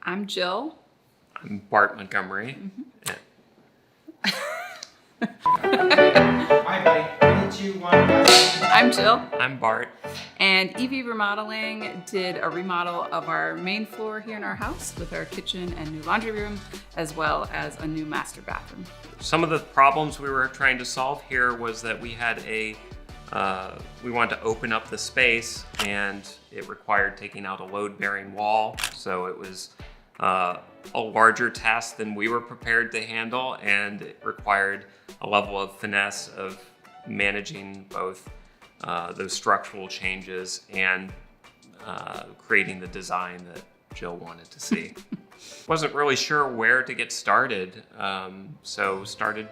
I'm Jill. I'm Bart Montgomery. Hi, buddy. 3, 2, 1. I'm Jill. I'm Bart. And EV Remodeling did a remodel of our main floor here in our house with our kitchen and new laundry room, as well as a new master bathroom. Some of the problems we were trying to solve here was that we had we wanted to open up the space, and it required taking out a load-bearing wall. So it was a larger task than we were prepared to handle, and it required a level of finesse of managing both those structural changes and creating the design that Jill wanted to see. Wasn't really sure where to get started, so started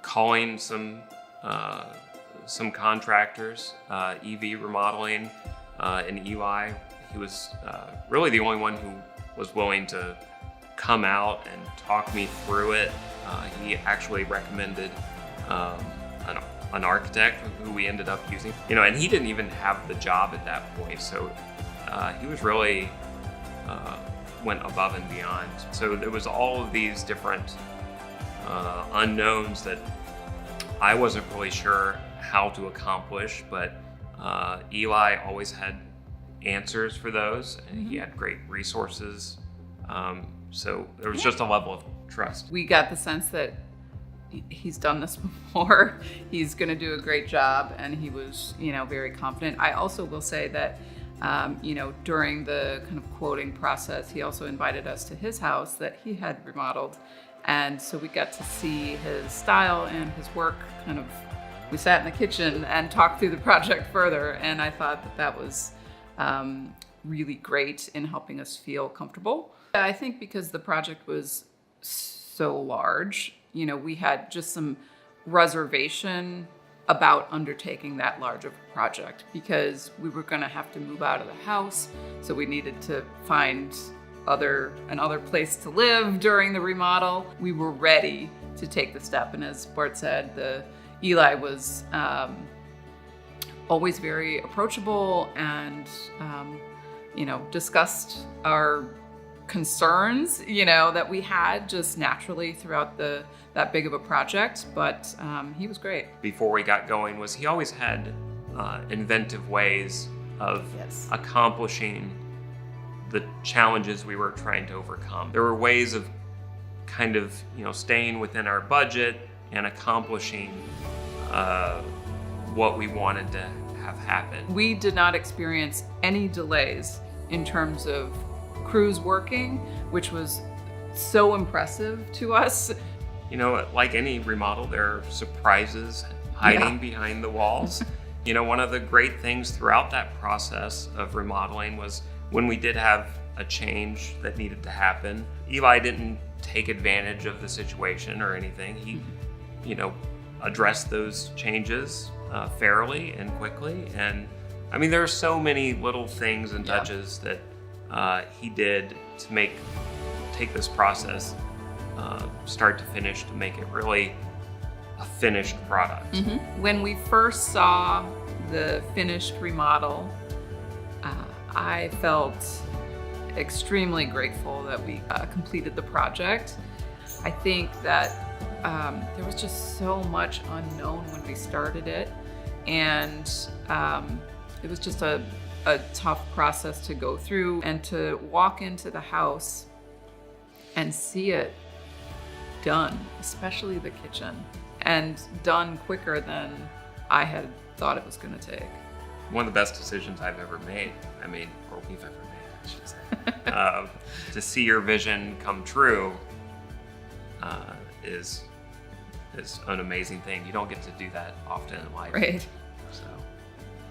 calling some contractors, EV Remodeling, and Eli. He was really the only one who was willing to come out and talk me through it. He actually recommended an architect who we ended up using, and he didn't even have the job at that point. So he was really went above and beyond. So there was all of these different unknowns that I wasn't really sure how to accomplish, but Eli always had answers for those, and he had great resources. So there was just a level of trust. We got the sense that he's done this before. He's going to do a great job, and he was, very confident. I also will say that, during the kind of quoting process, he also invited us to his house that he had remodeled. And so we got to see his style and his work we sat in the kitchen and talked through the project further. And I thought that was really great in helping us feel comfortable. I think because the project was so large, we had just some reservation about undertaking that large of a project because we were going to have to move out of the house. So we needed to find another place to live during the remodel. We were ready to take the step. And as Bart said, Eli was always very approachable and, discussed our concerns, that we had just naturally throughout that big of a project, but he was great. Before we got going, he always had inventive ways of accomplishing the challenges we were trying to overcome. There were ways of kind of, staying within our budget and accomplishing what we wanted to have happen. We did not experience any delays in terms of crews working, which was so impressive to us. Like any remodel, there are surprises hiding behind the walls. One of the great things throughout that process of remodeling was when we did have a change that needed to happen, Eli didn't take advantage of the situation or anything. He, addressed those changes fairly and quickly. And I mean, there are so many little things and touches that he did to take this process start to finish to make it really a finished product. When we first saw the finished remodel, I felt extremely grateful that we completed the project. I think that there was just so much unknown when we started it, and it was just a tough process to go through, and to walk into the house and see it done, especially the kitchen, and done quicker than I had thought it was going to take. One of the best decisions I've ever made, or we've ever made, I should say. To see your vision come true is an amazing thing. You don't get to do that often in life. Right. So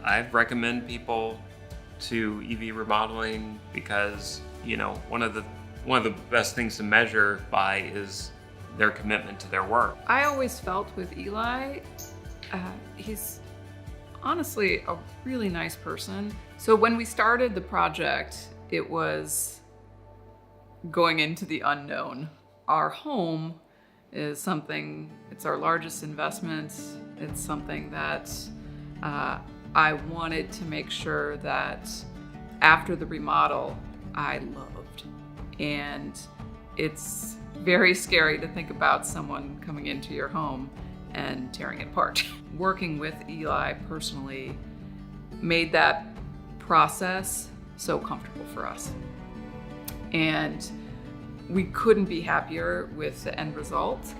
I recommend people to EV Remodeling because, one of the best things to measure by is their commitment to their work. I always felt with Eli, he's honestly a really nice person. So when we started the project, it was going into the unknown. Our home is it's our largest investment. It's something that I wanted to make sure that after the remodel, I loved. And it's very scary to think about someone coming into your home and tearing it apart. Working with Eli personally made that process so comfortable for us. And we couldn't be happier with the end result.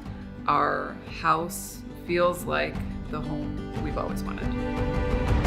Our house feels like the home we've always wanted.